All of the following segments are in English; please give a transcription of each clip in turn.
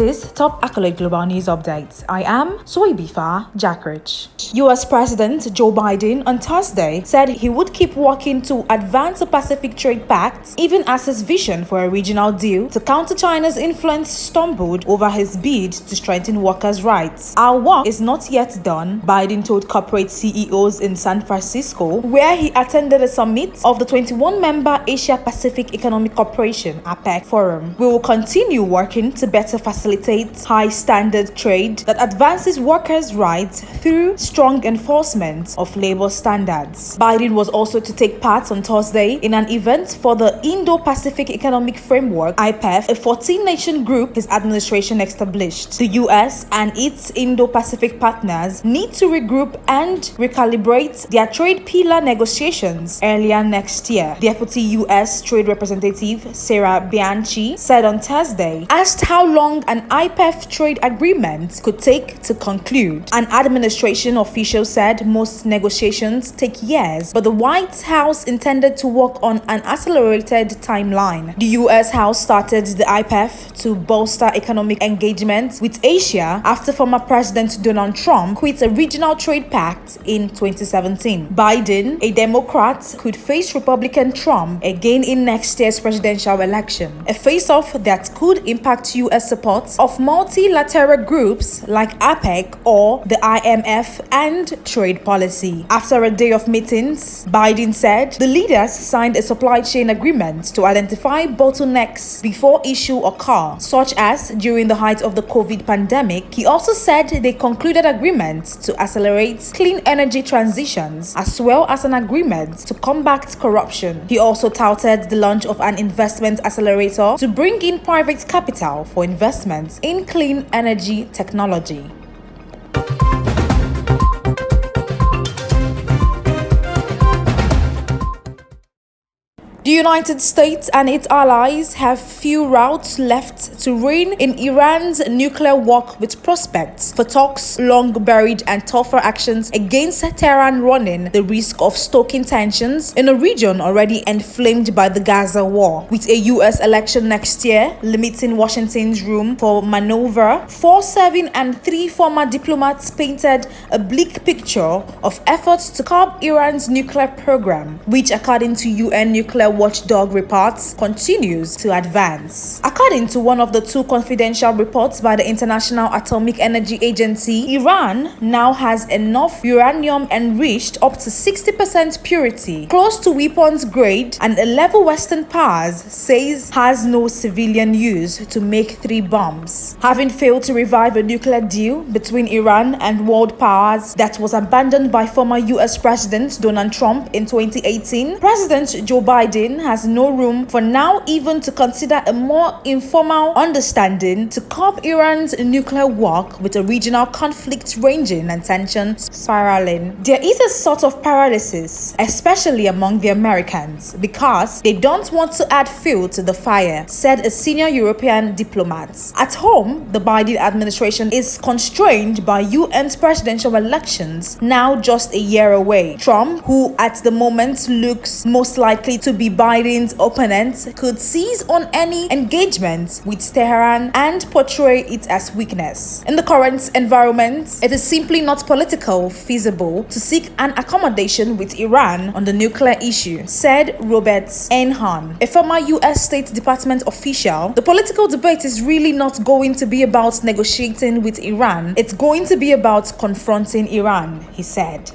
This is Top Accolade Global News Updates. I am Soibifa Jackrich. U.S. President Joe Biden on Thursday said he would keep working to advance the Pacific Trade Pact, even as his vision for a regional deal to counter China's influence stumbled over his bid to strengthen workers' rights. Our work is not yet done, Biden told corporate CEOs in San Francisco, where he attended a summit of the 21-member Asia-Pacific Economic Cooperation (APEC) forum. We will continue working to better facilitate high-standard trade that advances workers' rights through strong enforcement of labor standards. Biden was also to take part on Thursday in an event for the Indo-Pacific Economic Framework (IPEF), a 14-nation group his administration established. The U.S. and its Indo-Pacific partners need to regroup and recalibrate their trade pillar negotiations earlier next year. Deputy U.S. Trade Representative Sarah Bianchi said on Thursday, asked how long an IPEF trade agreement could take to conclude. An administration official said most negotiations take years, but the White House intended to work on an accelerated timeline. The U.S. House started the IPEF to bolster economic engagement with Asia after former President Donald Trump quit a regional trade pact in 2017. Biden, a Democrat, could face Republican Trump again in next year's presidential election, a face-off that could impact U.S. support of multilateral groups like APEC or the IMF and trade policy. After a day of meetings, Biden said the leaders signed a supply chain agreement to identify bottlenecks before issue occur, such as during the height of the COVID pandemic. He also said they concluded agreements to accelerate clean energy transitions as well as an agreement to combat corruption. He also touted the launch of an investment accelerator to bring in private capital for investments in clean energy technology. The United States and its allies have few routes left to rein in Iran's nuclear work, with prospects for talks long buried and tougher actions against Tehran running the risk of stoking tensions in a region already inflamed by the Gaza war. With a U.S. election next year limiting Washington's room for maneuver, 4 serving and 3 former diplomats painted a bleak picture of efforts to curb Iran's nuclear program, which, according to UN nuclear watchdog reports, continues to advance. According to one of the 2 confidential reports by the International Atomic Energy Agency, Iran now has enough uranium enriched up to 60% purity, close to weapons grade, and a level Western powers says has no civilian use, to make 3 bombs. Having failed to revive a nuclear deal between Iran and world powers that was abandoned by former U.S. President Donald Trump in 2018, President Joe Biden has no room for now even to consider a more informal understanding to curb Iran's nuclear work, with a regional conflict ranging and tension spiraling. There is a sort of paralysis, especially among the Americans, because they don't want to add fuel to the fire, said a senior European diplomat. At home, the Biden administration is constrained by UN's presidential elections, now just a year away. Trump, who at the moment looks most likely to be Biden's opponent, could seize on any engagement with Tehran and portray it as weakness. In the current environment, it is simply not politically feasible to seek an accommodation with Iran on the nuclear issue, said Robert Einhorn, a former U.S. State Department official. The political debate is really not going to be about negotiating with Iran. It's going to be about confronting Iran, he said.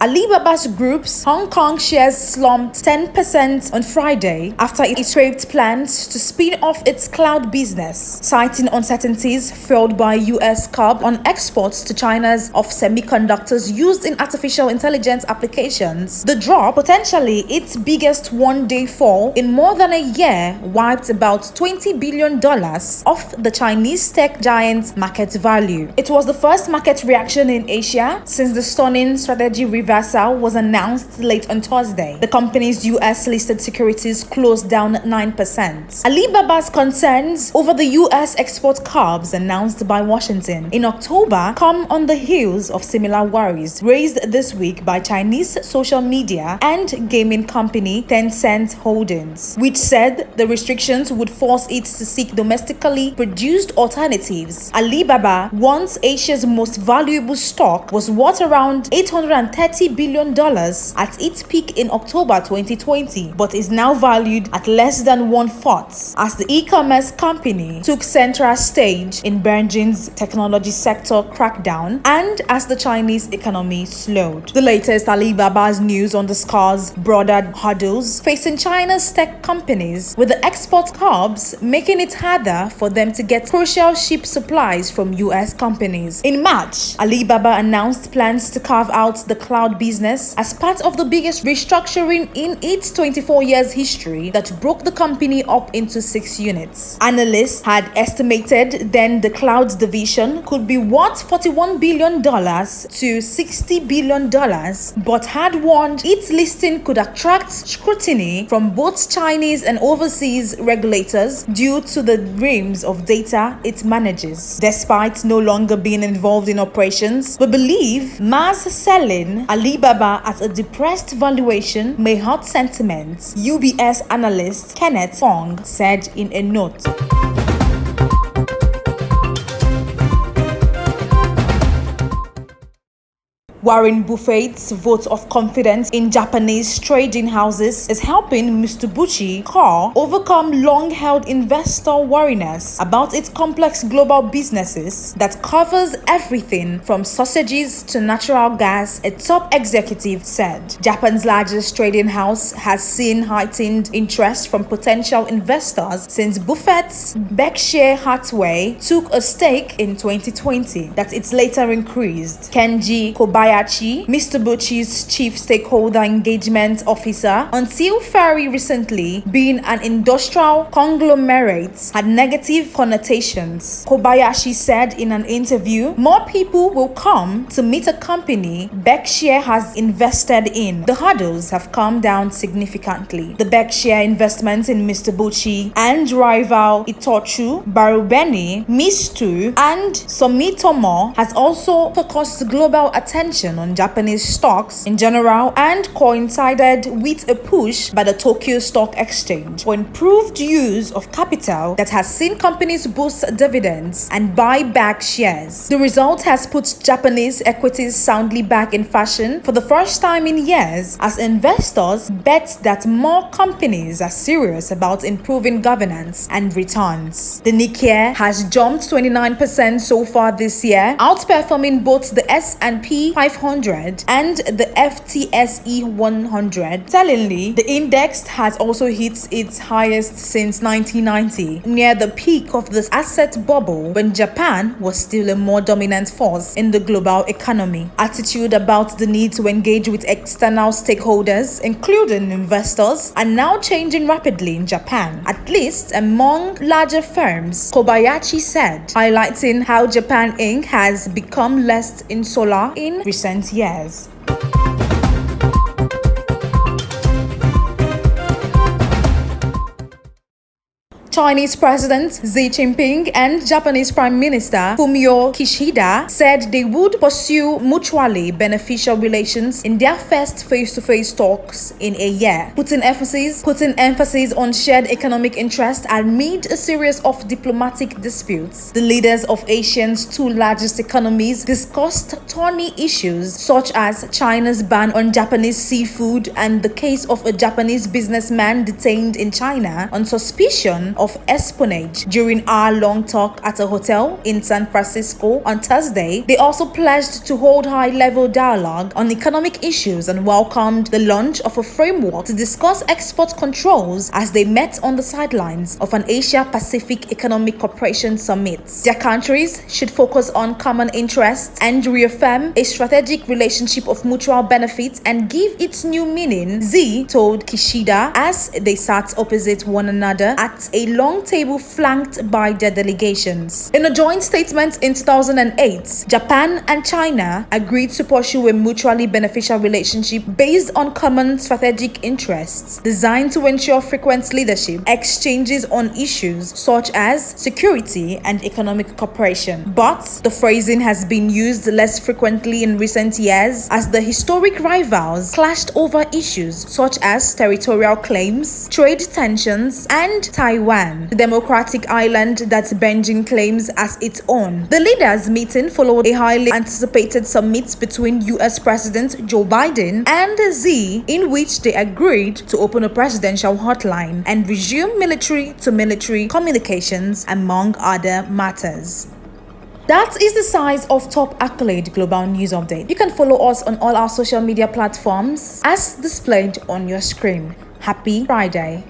Alibaba's group's Hong Kong shares slumped 10% on Friday after it scrapped plans to spin off its cloud business, citing uncertainties fueled by U.S. curbs on exports to China's of semiconductors used in artificial intelligence applications. The drop, potentially its biggest one-day fall in more than a year, wiped about $20 billion off the Chinese tech giant's market value. It was the first market reaction in Asia since the stunning strategy revival reversal was announced late on Thursday. The company's US-listed securities closed down 9%. Alibaba's concerns over the US export curbs announced by Washington in October come on the heels of similar worries raised this week by Chinese social media and gaming company Tencent Holdings, which said the restrictions would force it to seek domestically produced alternatives. Alibaba, once Asia's most valuable stock, was worth around $830 billion at its peak in October 2020, but is now valued at less than one-fourth as the e-commerce company took central stage in Beijing's technology sector crackdown and as the Chinese economy slowed. The latest Alibaba's news underscores broader hurdles facing China's tech companies, with the export curbs making it harder for them to get crucial chip supplies from US companies. In March, Alibaba announced plans to carve out the cloud business as part of the biggest restructuring in its 24 years history that broke the company up into 6 units. Analysts had estimated then the cloud division could be worth $41 billion to $60 billion, but had warned its listing could attract scrutiny from both Chinese and overseas regulators due to the reams of data it manages. Despite no longer being involved in operations, we believe mass selling Alibaba at a depressed valuation may hurt sentiment, UBS analyst Kenneth Fong said in a note. Warren Buffett's vote of confidence in Japanese trading houses is helping Mitsubishi Car overcome long-held investor wariness about its complex global businesses that covers everything from sausages to natural gas, a top executive said. Japan's largest trading house has seen heightened interest from potential investors since Buffett's Berkshire Hathaway took a stake in 2020 that it later increased. Kenji Kobayashi, Mitsubishi's chief stakeholder engagement officer, until very recently being an industrial conglomerate, had negative connotations. Kobayashi said in an interview, more people will come to meet a company Berkshire has invested in. The hurdles have come down significantly. The Berkshire investment in Mitsubishi and rival Itochu, Marubeni, Mitsui, and Sumitomo has also focused global attention on Japanese stocks in general and coincided with a push by the Tokyo Stock Exchange for improved use of capital that has seen companies boost dividends and buy back shares. The result has put Japanese equities soundly back in fashion for the first time in years as investors bet that more companies are serious about improving governance and returns. The Nikkei has jumped 29% so far this year, outperforming both the S&P 500 and the FTSE 100. Tellingly, the index has also hit its highest since 1990, near the peak of the asset bubble when Japan was still a more dominant force in the global economy. Attitude about the need to engage with external stakeholders, including investors, are now changing rapidly in Japan, at least among larger firms, Kobayashi said, highlighting how Japan Inc. has become less insular in recent years. Chinese President Xi Jinping and Japanese Prime Minister Fumio Kishida said they would pursue mutually beneficial relations in their first face-to-face talks in a year, putting emphasis on shared economic interests amid a series of diplomatic disputes. The leaders of Asia's two largest economies discussed thorny issues such as China's ban on Japanese seafood and the case of a Japanese businessman detained in China on suspicion of espionage. During hour-long talk at a hotel in San Francisco on Thursday, they also pledged to hold high-level dialogue on economic issues and welcomed the launch of a framework to discuss export controls as they met on the sidelines of an Asia-Pacific Economic Cooperation Summit. Their countries should focus on common interests and reaffirm a strategic relationship of mutual benefit and give it new meaning, Xi told Kishida as they sat opposite one another at a long table flanked by their delegations. In a joint statement in 2008, Japan and China agreed to pursue a mutually beneficial relationship based on common strategic interests, designed to ensure frequent leadership exchanges on issues such as security and economic cooperation. But the phrasing has been used less frequently in recent years as the historic rivals clashed over issues such as territorial claims, trade tensions, and Taiwan, the democratic island that Beijing claims as its own. The leaders' meeting followed a highly anticipated summit between US President Joe Biden and Xi, in which they agreed to open a presidential hotline and resume military-to-military communications, among other matters. That is the size of top accolade global news update. You can follow us on all our social media platforms as displayed on your screen. Happy Friday.